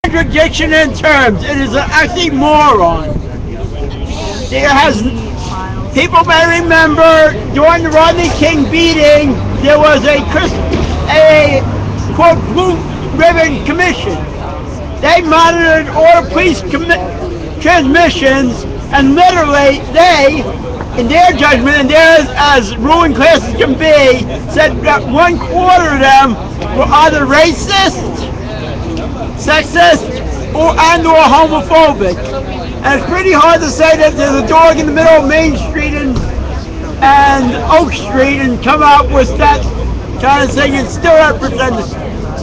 contradiction in terms. It is an oxymoron. There has people may remember during the Rodney King beating, there was a quote blue ribbon commission. They monitored all the police transmissions, and literally they, in their judgment, and theirs as ruling classes can be, said that 1/4 of them were either racist, sexist, or homophobic. And it's pretty hard to say that there's a dog in the middle of Main Street and Oak Street and come out with that kind of thing and still represent it.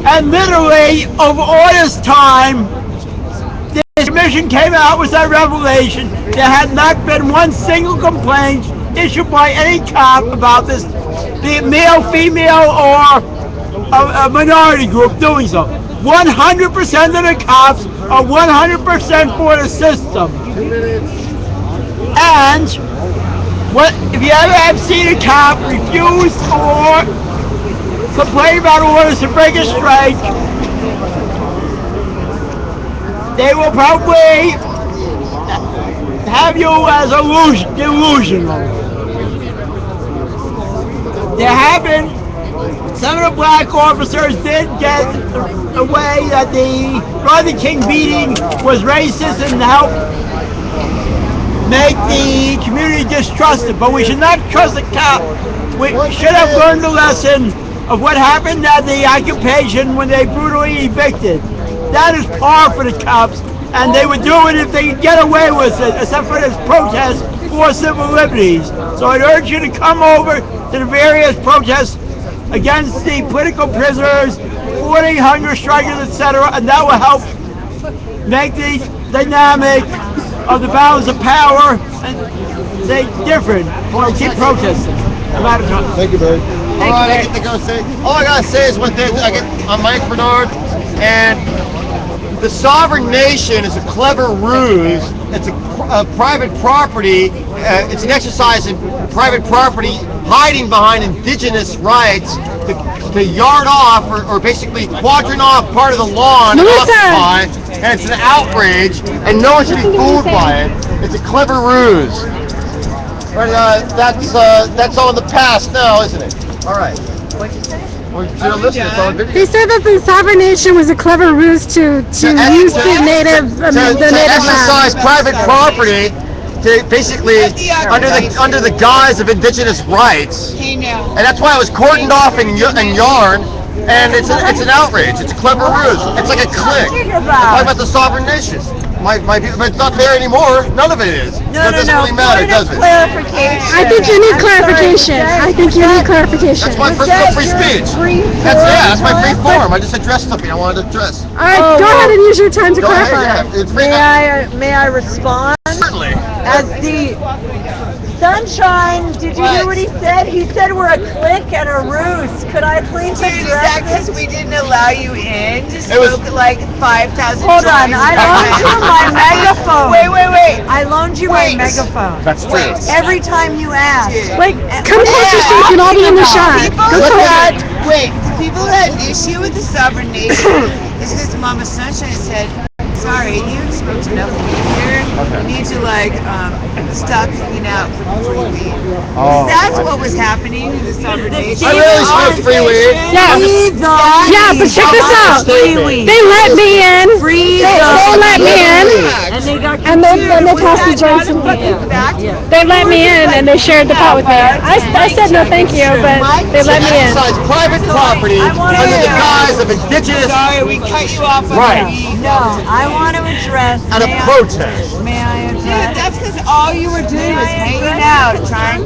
And literally, over all this time, this commission came out with that revelation. There had not been one single complaint issued by any cop about this, be it male, female, or a minority group doing so. 100% of the cops are 100% for the system. And if you ever have seen a cop refuse or complain about orders to break a strike, they will probably have you as delusional. There have been some of the black officers did get away that the Rodney King beating was racist and helped make the community distrusted. But we should not trust the cop. We should have learned the lesson of what happened at the occupation when they brutally evicted. That is par for the cops, and they would do it if they could get away with it, except for this protest for civil liberties. So I'd urge you to come over to the various protests against the political prisoners, for the hunger strikers, etc., and that will help make the dynamic of the balance of power different. We'll keep protesting. Thank you, Barry. All right, all I gotta say is one thing. I'm Mike Bernard, and the sovereign nation is a clever ruse. It's a private property. It's an exercise in private property, hiding behind indigenous rights to yard off or basically quadrant off part of the lawn and occupy. And it's an outrage, and no one should be fooled by it. It's a clever ruse. Right, that's all in the past now, isn't it? All right. What'd you say? He said that the sovereign nation was a clever ruse to use the native land. To exercise private property to basically under the guise of indigenous rights, and that's why it was cordoned off in yarn. And it's an outrage. It's a clever ruse. It's like a clique. Talking about the sovereign nation. My people, but it's not there anymore. None of it is. No, it doesn't really matter, does it? I think you need clarification. That's my free speech. That's my free form. I just addressed something I wanted to address. All right, go ahead and use your time to clarify. May I respond? Certainly. As the Sunshine, did you hear what he said? He said we're a clique and a ruse. Could I please address this? We didn't allow you in to smoke like 5,000 Hold on, I loaned you my megaphone. Wait. I loaned you my megaphone. That's true. Every time you ask. Wait, come closer so you can all be in the shot. People had an issue with the sovereign nation. This is Mama Sunshine said, sorry, you smoked enough weed here. You need to stop hanging out for 3 weeks. That's what was happening in the sovereign nation. I really smoked free weed. Yeah, but check this out. They let me in. They let me in. And then they passed the joints in me. They let me in and they shared the pot with me. I said no thank you, but they let me in. Exercise private property under the guise of indigenous. Sorry, we cut you off. Right. No, I want to address. At a protest. May I address? Dude, that's because all you were doing was hanging out, trying.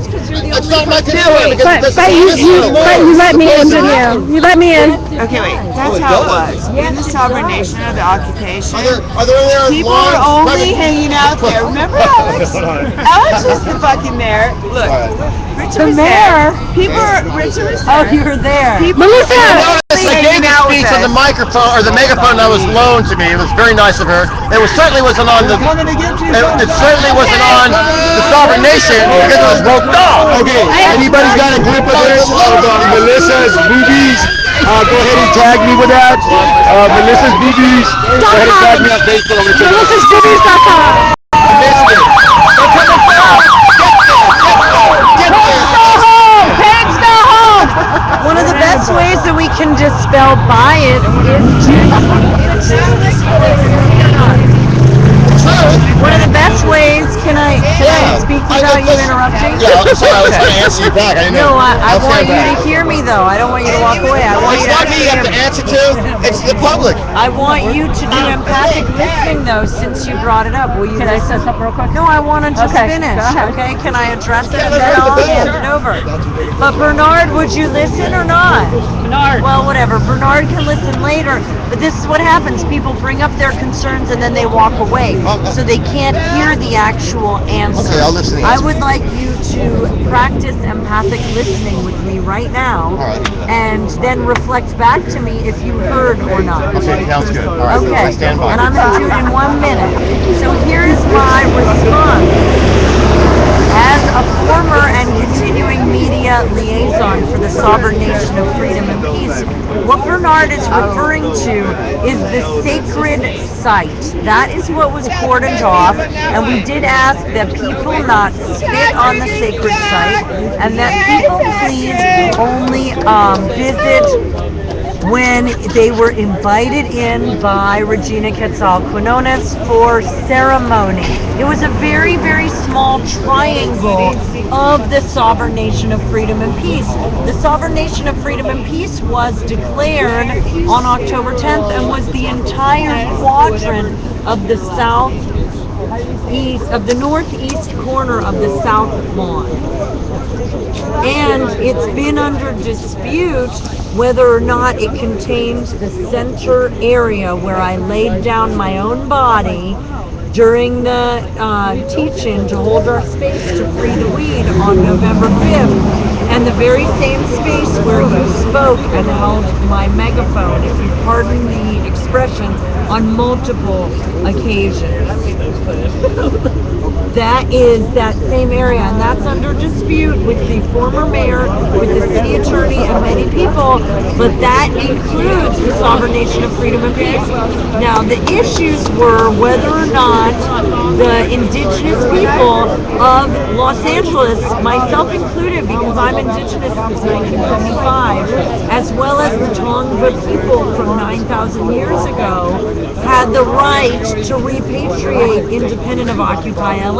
That's not my concern. But you let me in, didn't you? You let me in. Okay, wait. That's how it was. In the sovereign nation of the occupation, Are there people were only hanging out there. Remember Alex? Alex was the fucking mayor. Look, Richard was there. Richard was there. Oh, you were there. Melissa! I gave a speech on the microphone or the megaphone that was loaned to me. It was very nice of her. It certainly wasn't on the. It certainly wasn't on the sovereign nation because it was roped off. Okay, anybody got a clip of this? Melissa's boobies Go ahead and tag me with that. Melissa's BBs. Go ahead and tag me on Facebook. Melissa'sBoobies.com. I missed it. Don't come and fail. Get there. Pigs go home. One of the best ways that we can dispel bias is one of the best ways. Can I speak without you interrupting? Yeah, I'm sorry. I was going to answer you back. I didn't know. No, I want you to hear me though. I don't want you to walk away. I want It's you to not me you have to answer to. It's the public. I want you to do empathic listening though, since you brought it up. Will you? Can I say something real quick? No, I want to just Okay, finish. go ahead. Okay, can I address it and then I'll hand it over? But Bernard, would you listen or not? Bernard. Well, whatever. Bernard can listen later. But this is what happens. People bring up their concerns and then they walk away, so they can't hear the actual answer. Okay, I'll listen to the I answer. would like you to practice empathic listening with me right now, right. and then reflect back to me if you heard or not. Okay, sounds good. All right, Okay, I stand by. and I'm going to do it in 1 minute. So here's my response. As a former and continuing media liaison for the sovereign nation of freedom and peace, what Bernard is referring to is the sacred site. That is what was cordoned off, and we did ask that people not spit on the sacred site, and that people please only visit when they were invited in by Regina Quetzalcoatl for ceremony. It was a very, very small triangle of the sovereign nation of freedom and peace. The sovereign nation of freedom and peace was declared on October 10th and was the entire quadrant of the northeast corner of the South Lawn. And it's been under dispute whether or not it contains the center area where I laid down my own body during the teach-in to hold our space to free the weed on November 5th, and the very same space where you spoke and held my megaphone, if you pardon the expression, on multiple occasions. That is that same area, and that's under dispute with the former mayor, with the city attorney, and many people, but that includes the sovereign nation of freedom and peace. Now, the issues were whether or not the indigenous people of Los Angeles, myself included, because I'm indigenous since 1955, as well as the Tongva people from 9,000 years ago, had the right to repatriate independent of Occupy LA.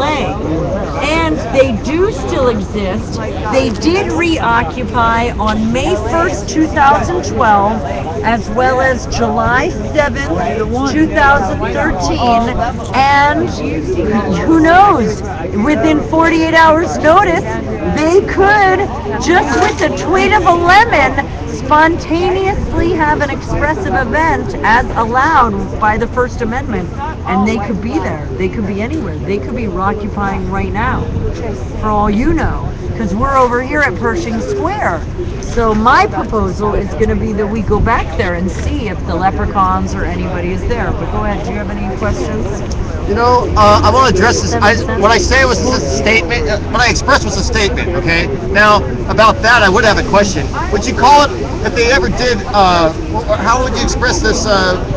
And they do still exist. They did reoccupy on May 1st, 2012, as well as July 7th, 2013, and who knows, within 48 hours notice, they could, just with the tweet of a lemon, spontaneously have an expressive event as allowed by the First Amendment, and they could be there. They could be anywhere. They could be occupying right now, for all you know, because we're over here at Pershing Square. So my proposal is going to be that we go back there and see if the leprechauns or anybody is there. But go ahead. Do you have any questions? You know, I want to address this. What I say was a statement. What I expressed was a statement. Okay. Now, about that, I would have a question. Would you call it, if they ever did? How would you express this?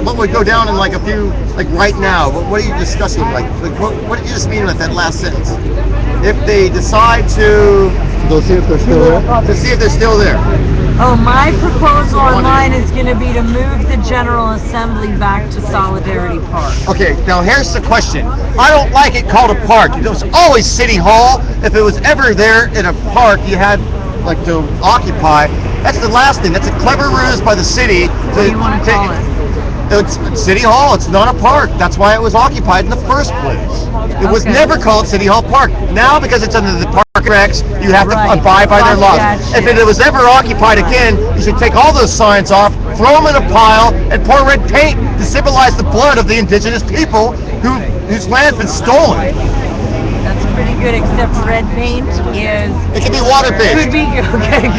What would go down in like a few, like right now? What are you discussing? Like what did you just mean with that last sentence? If they decide to go see if they're still there. To see if they're still there. Oh, my proposal online is going to be to move the General Assembly back to Solidarity Park. Okay, now here's the question. I don't like it called a park. It was always City Hall. If it was ever there in a park, you had like to occupy. That's the last thing. That's a clever ruse by the city. What do you want to call it? It's City Hall. It's not a park. That's why it was occupied in the first place. It was never called City Hall Park. Now, because it's under the Park Recs, you have to abide by their laws. If it was ever occupied again, you should take all those signs off, throw them in a pile, and pour red paint to symbolize the blood of the indigenous people whose land's been stolen. That's pretty good, except red paint is. It can be water-based. Could be okay.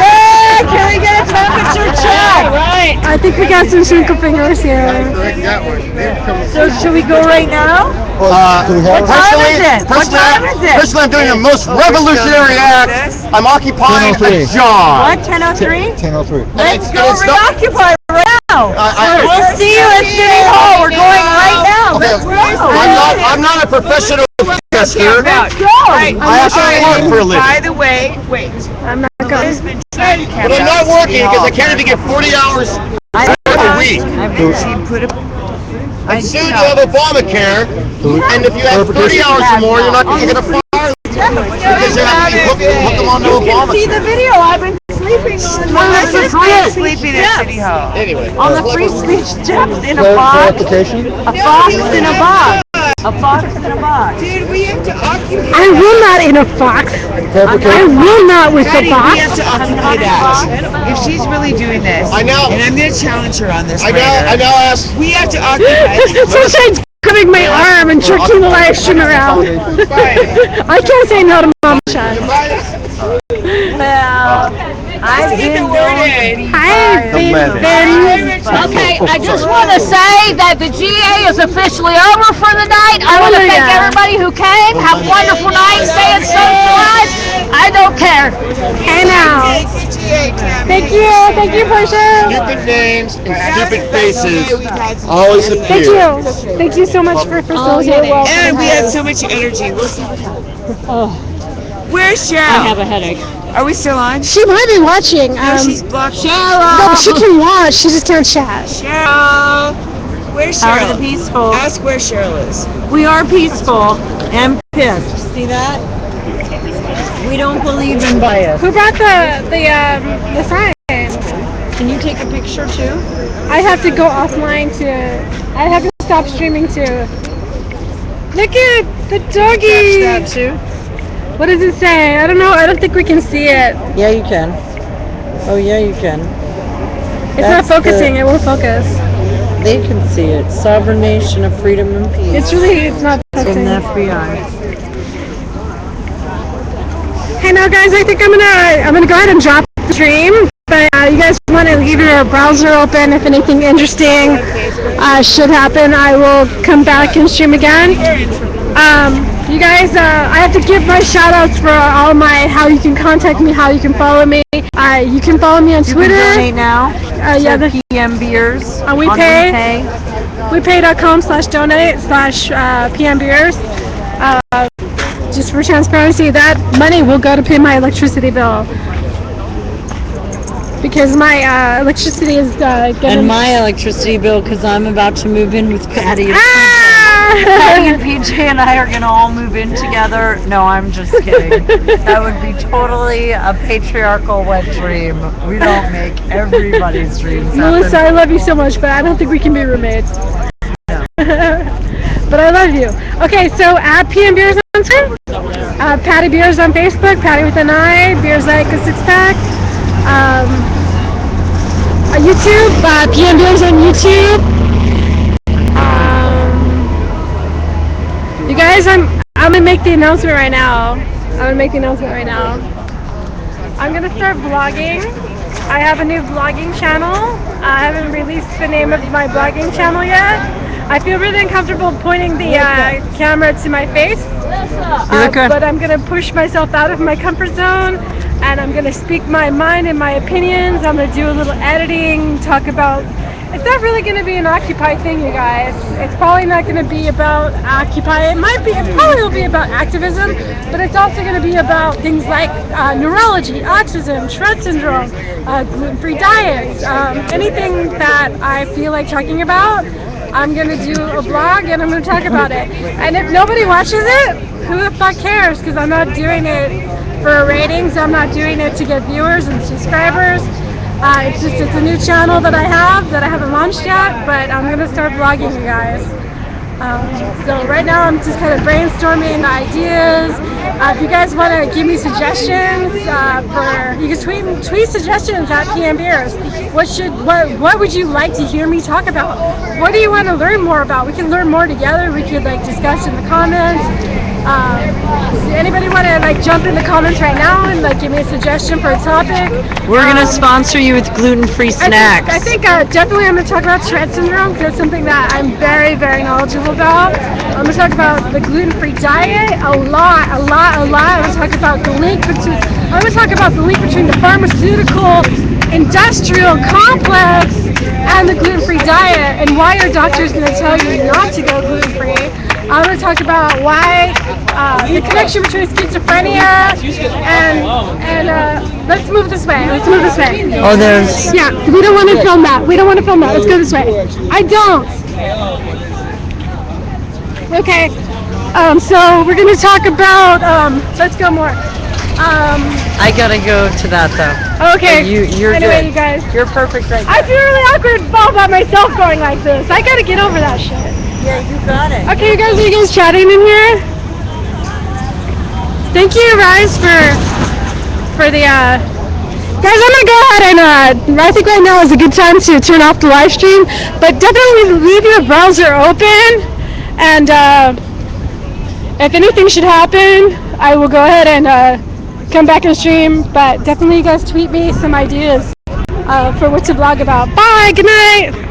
Yeah, can we get a temperature check? Right. I think we got some Cinco fingers here. So should we go right now? What time is it? Personally, I'm doing the most revolutionary act. I'm occupying a job. What, 10:03? 10:03. Let's go reoccupy right now. We'll see you at City Hall. We're going right now. Let's go. I'm not a professional tester. Let's go. I have to work for a living. By the way, wait. I'm not going. Has been trying to But I'm not working because I can't even get 40 hours a week. She put a. And soon you'll have Obamacare, and if you have 30 hours or more, you're not going to get a fire because you have to hook them onto Obamacare. See the video. I've been sleeping on Sleeping at City Hall. Anyway. on the free speech steps in a box. Clarification? A fox in a box. A fox in a box. Dude, we have to occupy. I will not in a fox. I will not with the Patty, we box. have to occupy that. If she's really doing this, I know. and I'm going to challenge her on this. I now ask. We have to occupy. Sometimes grabbing my arm and jerking the live stream around. I can't say no to Mama Chan. Well, I've been going. I've been. Okay, I just want to say that the GA is officially over for the night. I want to thank everybody who came. Have a wonderful night. Stay and socialize. I don't care. Hey now. Thank you, Portia. Stupid names and stupid faces always Thank appear. you. Thank you so much for facilitating. And we have so much energy. Where's Cheryl? I have a headache. Are we still on? She might be watching. No, she's blocked. No, she can watch. She just can't chat. Cheryl. Where's Are Cheryl? the peaceful? Ask where Cheryl is. We are peaceful and pissed. See that? We don't believe in bias. Who brought the sign? Can you take a picture too? I have to go offline to. I have to stop streaming too. Look at the doggy. That too? What does it say? I don't know. I don't think we can see it. Yeah, you can. Oh, yeah, you can. It's not focusing. It won't focus. They can see it. Sovereign nation of freedom and peace. It's not In focusing. the FBI. Hey now guys, I think I'm gonna go ahead and drop the stream. But you guys want to leave your browser open if anything interesting should happen. I will come back and stream again. You guys, I have to give my shout outs for all my, how you can contact me, how you can follow me. You can follow me on Twitter. You can donate now. Yeah, to PM Beers. On WePay. WePay.com/donate/PM Beers. Just for transparency, that money will go to pay my electricity bill. Because my electricity is getting... And my electricity bill, because I'm about to move in with Patty. Patty and PJ and I are going to all move in together. No, I'm just kidding. That would be totally a patriarchal wet dream. We don't make everybody's dreams happen. Melissa, I love you so much, but I don't think we can be roommates. No. But I love you. Okay, so at PM Beers on Twitter, Patty Beers on Facebook, Patty with an I, Beers like a six-pack. YouTube, PM Beers on YouTube. You guys, I'm gonna make the announcement right now. I'm gonna start vlogging. I have a new vlogging channel. I haven't released the name of my vlogging channel yet. I feel really uncomfortable pointing the camera to my face. But I'm gonna push myself out of my comfort zone, and I'm gonna speak my mind and my opinions. I'm gonna do a little editing, talk about. It's not really gonna be an Occupy thing, you guys. It's probably not gonna be about Occupy. It probably will be about activism, but it's also gonna be about things like neurology, autism, Tourette syndrome, gluten-free diets, anything that I feel like talking about. I'm gonna do a vlog and I'm gonna talk about it. And if nobody watches it, who the fuck cares? Because I'm not doing it for ratings. I'm not doing it to get viewers and subscribers. It's a new channel that I haven't launched yet, but I'm gonna start vlogging, you guys. So right now I'm just kind of brainstorming ideas. If you guys want to give me suggestions you can tweet suggestions at PM Beers. What would you like to hear me talk about? What do you want to learn more about? We can learn more together. We could discuss in the comments. Does anybody want to jump in the comments right now and give me a suggestion for a topic? We're gonna sponsor you with gluten-free snacks. I think definitely I'm going to talk about Tourette syndrome because it's something that I'm very, very knowledgeable about. I'm going to talk about the gluten-free diet a lot. I'm going to talk about the link between the pharmaceutical industrial complex and the gluten-free diet and why your doctor is going to tell you not to go gluten-free. I'm going to talk about why the connection between schizophrenia and let's move this way. Oh, there's... Yeah, we don't want to film that. Let's go this way. I don't. Okay. So we're going to talk about, let's go more. I gotta go to that though. Okay. You're anyway, good. you guys. You're perfect right I now. feel really awkward all by myself going like this. I gotta get over that shit. Yeah, you got it. Okay, are you guys chatting in here? Thank you, Rise, for the, Guys, I'm gonna go ahead and, I think right now is a good time to turn off the live stream, but definitely leave your browser open, and, if anything should happen, I will go ahead and, come back and stream, but definitely you guys tweet me some ideas, for what to blog about. Bye, good night!